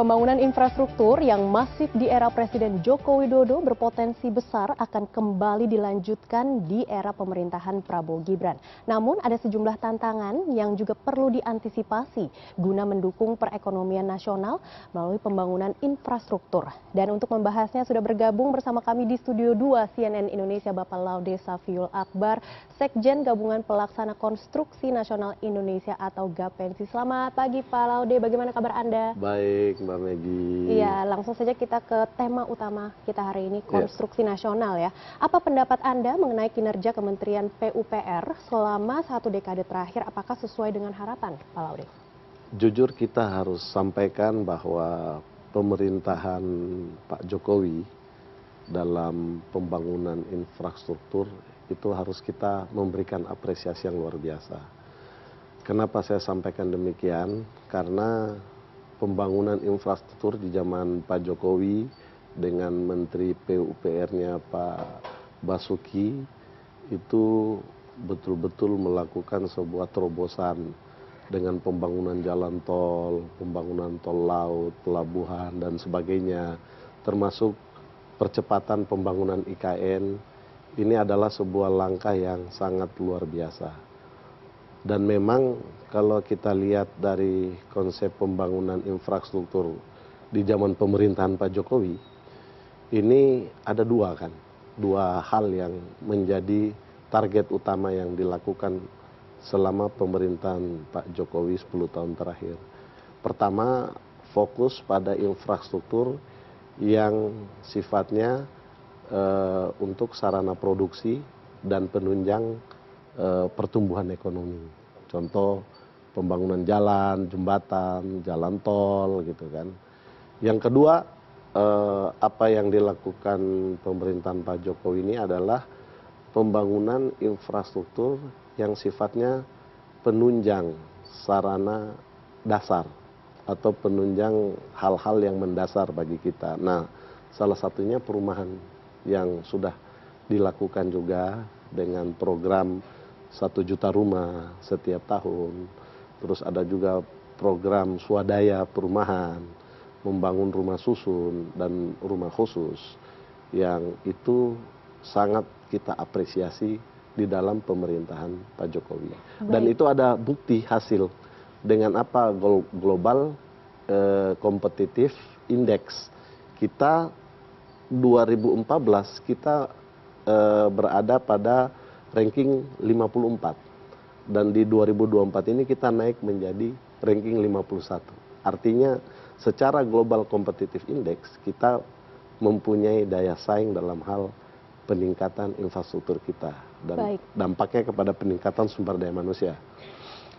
Pembangunan infrastruktur yang masif di era Presiden Joko Widodo berpotensi besar akan kembali dilanjutkan di era pemerintahan Prabowo Gibran. Namun ada sejumlah tantangan yang juga perlu diantisipasi guna mendukung perekonomian nasional melalui pembangunan infrastruktur. Dan untuk membahasnya sudah bergabung bersama kami di Studio 2 CNN Indonesia Bapak Laude Safiul Akbar, Sekjen Gabungan Pelaksana Konstruksi Nasional Indonesia atau GAPENSI. Selamat pagi Pak Laude, bagaimana kabar Anda? Baik Mbak Megi. Iya, langsung saja kita ke tema utama kita hari ini, konstruksi nasional ya. Apa pendapat Anda mengenai kinerja Kementerian PUPR selama 1 dekade terakhir? Apakah sesuai dengan harapan, Pak Laude? Jujur kita harus sampaikan bahwa pemerintahan Pak Jokowi dalam pembangunan infrastruktur itu harus kita memberikan apresiasi yang luar biasa. Kenapa saya sampaikan demikian? Karena pembangunan infrastruktur di zaman Pak Jokowi dengan Menteri PUPR-nya Pak Basuki itu betul-betul melakukan sebuah terobosan dengan pembangunan jalan tol, pembangunan tol laut, pelabuhan dan sebagainya, termasuk percepatan pembangunan IKN. Ini adalah sebuah langkah yang sangat luar biasa. Dan memang kalau kita lihat dari konsep pembangunan infrastruktur di zaman pemerintahan Pak Jokowi, ini ada dua hal yang menjadi target utama yang dilakukan selama pemerintahan Pak Jokowi 10 tahun terakhir. Pertama, fokus pada infrastruktur yang sifatnya untuk sarana produksi dan penunjang pertumbuhan ekonomi. Contoh pembangunan jalan, jembatan, jalan tol gitu kan. Yang kedua, apa yang dilakukan pemerintahan Pak Jokowi ini adalah pembangunan infrastruktur yang sifatnya penunjang sarana dasar atau penunjang hal-hal yang mendasar bagi kita. Nah, salah satunya perumahan yang sudah dilakukan juga dengan program 1 juta rumah setiap tahun. Terus ada juga program swadaya perumahan, membangun rumah susun dan rumah khusus yang itu sangat kita apresiasi di dalam pemerintahan Pak Jokowi. Dan itu ada bukti hasil dengan apa global kompetitif index kita 2014 kita berada pada ranking 54 dan di 2024 ini kita naik menjadi ranking 51. Artinya secara global competitive index kita mempunyai daya saing dalam hal peningkatan infrastruktur kita dan dampaknya kepada peningkatan sumber daya manusia.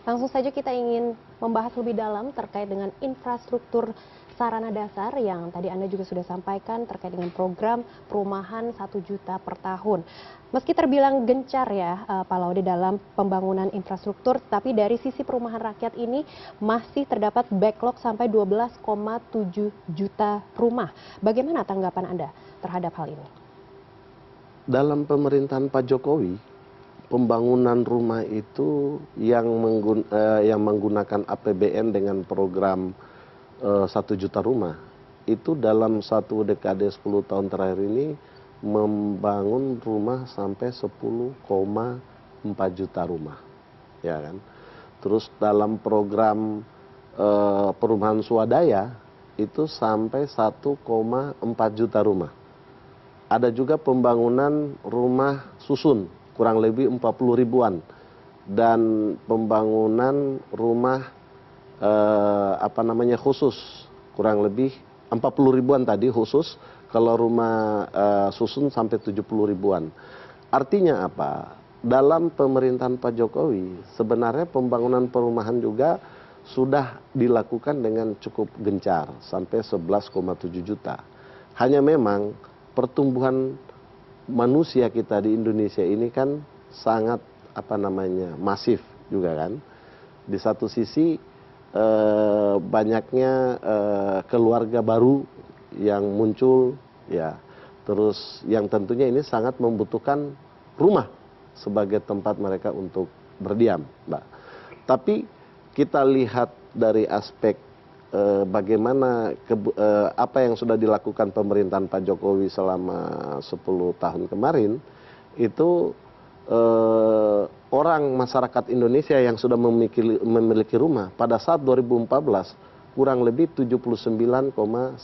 Langsung saja kita ingin membahas lebih dalam terkait dengan infrastruktur sarana dasar yang tadi Anda juga sudah sampaikan terkait dengan program perumahan 1 juta per tahun. Meski terbilang gencar ya Pak Laude dalam pembangunan infrastruktur, tapi dari sisi perumahan rakyat ini masih terdapat backlog sampai 12,7 juta rumah. Bagaimana tanggapan Anda terhadap hal ini? Dalam pemerintahan Pak Jokowi, pembangunan rumah itu yang menggunakan APBN dengan program 1 juta rumah itu dalam 1 dekade 10 tahun terakhir ini membangun rumah sampai 10,4 juta rumah, ya kan. Terus dalam program perumahan swadaya itu sampai 1,4 juta rumah. Ada juga pembangunan rumah susun kurang lebih 40 ribuan dan pembangunan rumah khusus kurang lebih 40 ribuan tadi khusus, kalau rumah susun sampai 70 ribuan. Artinya apa? Dalam pemerintahan Pak Jokowi sebenarnya pembangunan perumahan juga sudah dilakukan dengan cukup gencar sampai 11,7 juta. Hanya memang pertumbuhan manusia kita di Indonesia ini kan sangat masif juga kan. Di satu sisi banyaknya keluarga baru yang muncul ya, terus yang tentunya ini sangat membutuhkan rumah sebagai tempat mereka untuk berdiam, Mbak. Tapi kita lihat dari aspek bagaimana apa yang sudah dilakukan pemerintahan Pak Jokowi selama 10 tahun kemarin, itu orang masyarakat Indonesia yang sudah memiliki rumah pada saat 2014 kurang lebih 79,9%.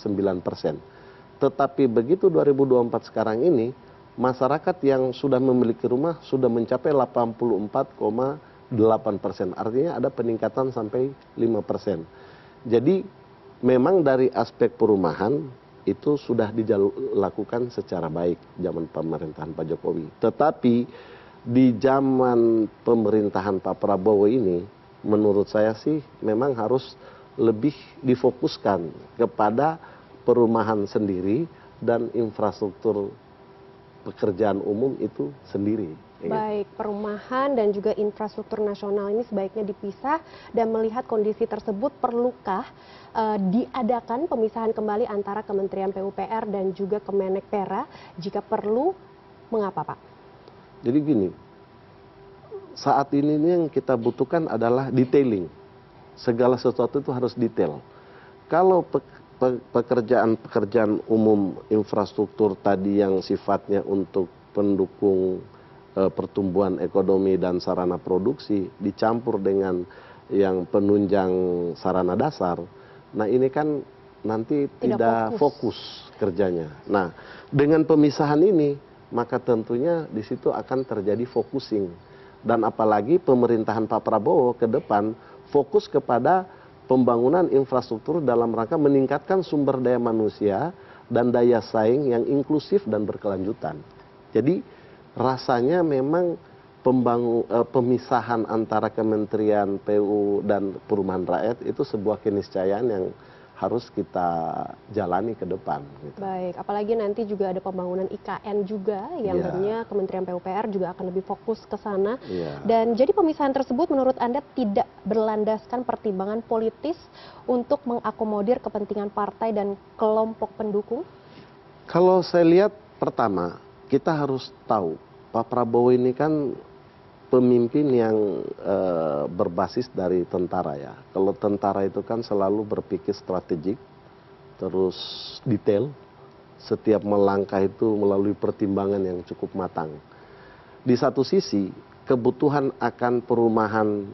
Tetapi begitu 2024 sekarang ini, masyarakat yang sudah memiliki rumah sudah mencapai 84,8%. Artinya ada peningkatan sampai 5%. Jadi memang dari aspek perumahan itu sudah dilakukan secara baik zaman pemerintahan Pak Jokowi. Tetapi di zaman pemerintahan Pak Prabowo ini, menurut saya sih memang harus lebih difokuskan kepada perumahan sendiri dan infrastruktur pekerjaan umum itu sendiri. Baik, perumahan dan juga infrastruktur nasional ini sebaiknya dipisah, dan melihat kondisi tersebut perlukah diadakan pemisahan kembali antara Kementerian PUPR dan juga Kemenekpera? Jika perlu, mengapa Pak? Jadi gini, saat ini yang kita butuhkan adalah detailing. Segala sesuatu itu harus detail. Kalau pekerjaan umum infrastruktur tadi yang sifatnya untuk pendukung pertumbuhan ekonomi dan sarana produksi dicampur dengan yang penunjang sarana dasar, nah ini kan nanti tidak fokus kerjanya. Nah, dengan pemisahan ini maka tentunya di situ akan terjadi focusing. Dan apalagi pemerintahan Pak Prabowo ke depan fokus kepada pembangunan infrastruktur dalam rangka meningkatkan sumber daya manusia dan daya saing yang inklusif dan berkelanjutan. Jadi rasanya memang pemisahan antara Kementerian PU dan Perumahan Rakyat itu sebuah keniscayaan yang harus kita jalani ke depan. Gitu. Baik, apalagi nanti juga ada pembangunan IKN juga yang tentunya Kementerian PUPR juga akan lebih fokus ke sana. Dan jadi pemisahan tersebut menurut Anda tidak berlandaskan pertimbangan politis untuk mengakomodir kepentingan partai dan kelompok pendukung? Kalau saya lihat, pertama, kita harus tahu Pak Prabowo ini kan pemimpin yang berbasis dari tentara ya. Kalau tentara itu kan selalu berpikir strategik, terus detail, setiap melangkah itu melalui pertimbangan yang cukup matang. Di satu sisi, kebutuhan akan perumahan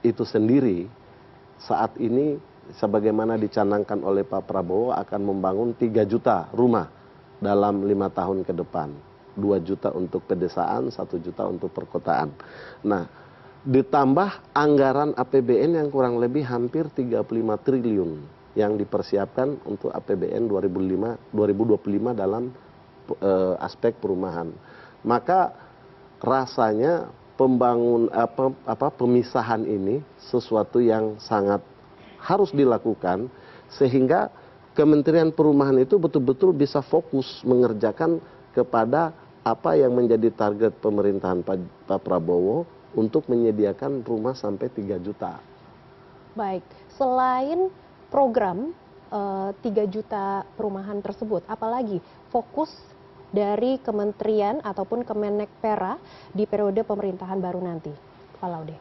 itu sendiri saat ini sebagaimana dicanangkan oleh Pak Prabowo akan membangun 3 juta rumah dalam 5 tahun ke depan. 2 juta untuk pedesaan, 1 juta untuk perkotaan. Nah, ditambah anggaran APBN yang kurang lebih hampir 35 triliun yang dipersiapkan untuk APBN 2025 dalam aspek perumahan. Maka rasanya pemisahan ini sesuatu yang sangat harus dilakukan sehingga Kementerian Perumahan itu betul-betul bisa fokus mengerjakan kepada apa yang menjadi target pemerintahan Pak Prabowo untuk menyediakan rumah sampai 3 juta. Baik, selain program 3 juta perumahan tersebut, apalagi fokus dari kementerian ataupun Kemenekpera di periode pemerintahan baru nanti, Pak Laude?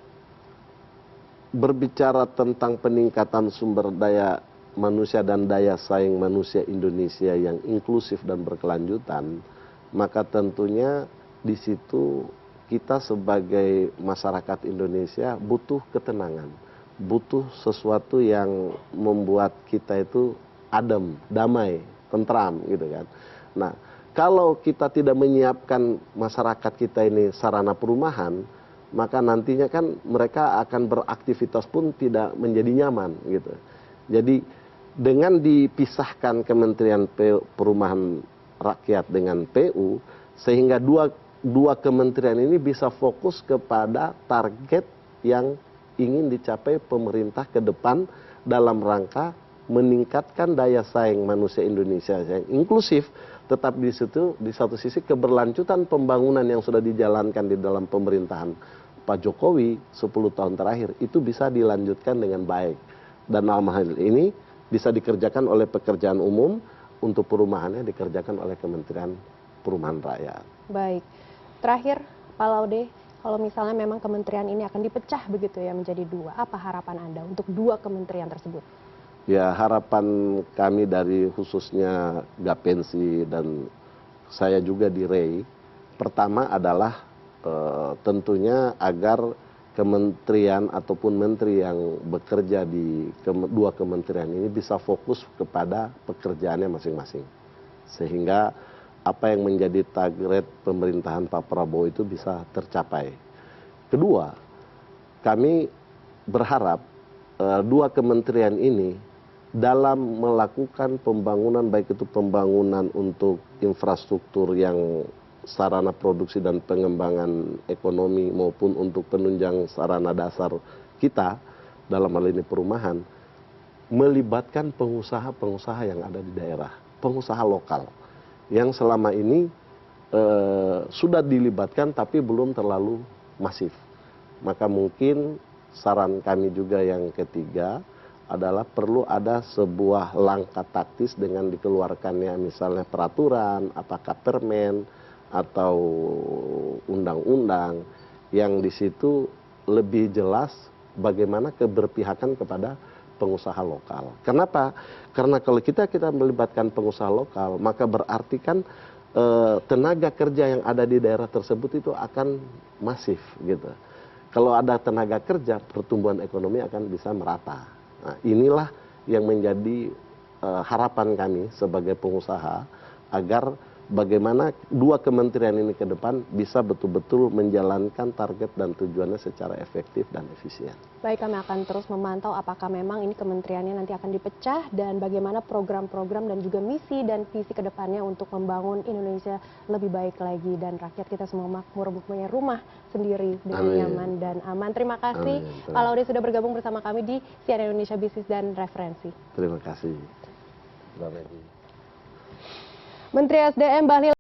Berbicara tentang peningkatan sumber daya manusia dan daya saing manusia Indonesia yang inklusif dan berkelanjutan, maka tentunya di situ kita sebagai masyarakat Indonesia butuh ketenangan, butuh sesuatu yang membuat kita itu adem, damai, tentram gitu kan. Nah, kalau kita tidak menyiapkan masyarakat kita ini sarana perumahan, maka nantinya kan mereka akan beraktivitas pun tidak menjadi nyaman gitu. Jadi dengan dipisahkan Kementerian Perumahan Rakyat dengan PU, sehingga dua kementerian ini bisa fokus kepada target yang ingin dicapai pemerintah ke depan dalam rangka meningkatkan daya saing manusia Indonesia yang inklusif, tetap di situ di satu sisi keberlanjutan pembangunan yang sudah dijalankan di dalam pemerintahan Pak Jokowi 10 tahun terakhir itu bisa dilanjutkan dengan baik. Dan dalam hal ini bisa dikerjakan oleh pekerjaan umum, untuk perumahannya dikerjakan oleh Kementerian Perumahan Rakyat. Baik, terakhir Pak Laude, kalau misalnya memang kementerian ini akan dipecah begitu ya menjadi 2, apa harapan Anda untuk 2 kementerian tersebut? Ya, harapan kami dari khususnya Gapensi dan saya juga di REI, pertama adalah tentunya agar kementerian ataupun menteri yang bekerja di dua kementerian ini bisa fokus kepada pekerjaannya masing-masing. Sehingga apa yang menjadi target pemerintahan Pak Prabowo itu bisa tercapai. Kedua, kami berharap dua kementerian ini dalam melakukan pembangunan, baik itu pembangunan untuk infrastruktur yang sarana produksi dan pengembangan ekonomi maupun untuk penunjang sarana dasar kita, dalam hal ini perumahan, melibatkan pengusaha-pengusaha yang ada di daerah, pengusaha lokal yang selama ini sudah dilibatkan tapi belum terlalu masif. Maka mungkin saran kami juga yang ketiga adalah perlu ada sebuah langkah taktis dengan dikeluarkannya misalnya peraturan, apakah permen atau undang-undang yang di situ lebih jelas bagaimana keberpihakan kepada pengusaha lokal. Kenapa? Karena kalau kita melibatkan pengusaha lokal, maka berarti kan tenaga kerja yang ada di daerah tersebut itu akan masif gitu. Kalau ada tenaga kerja, pertumbuhan ekonomi akan bisa merata. Nah, inilah yang menjadi harapan kami sebagai pengusaha agar bagaimana dua kementerian ini ke depan bisa betul-betul menjalankan target dan tujuannya secara efektif dan efisien. Baik, kami akan terus memantau apakah memang ini kementeriannya nanti akan dipecah dan bagaimana program-program dan juga misi dan visi ke depannya untuk membangun Indonesia lebih baik lagi dan rakyat kita semua makmur mempunyai rumah sendiri dengan nyaman dan aman. Terima kasih Pak Laude sudah bergabung bersama kami di CNN Indonesia Bisnis dan Referensi. Terima kasih. Menteri SDM Bahlil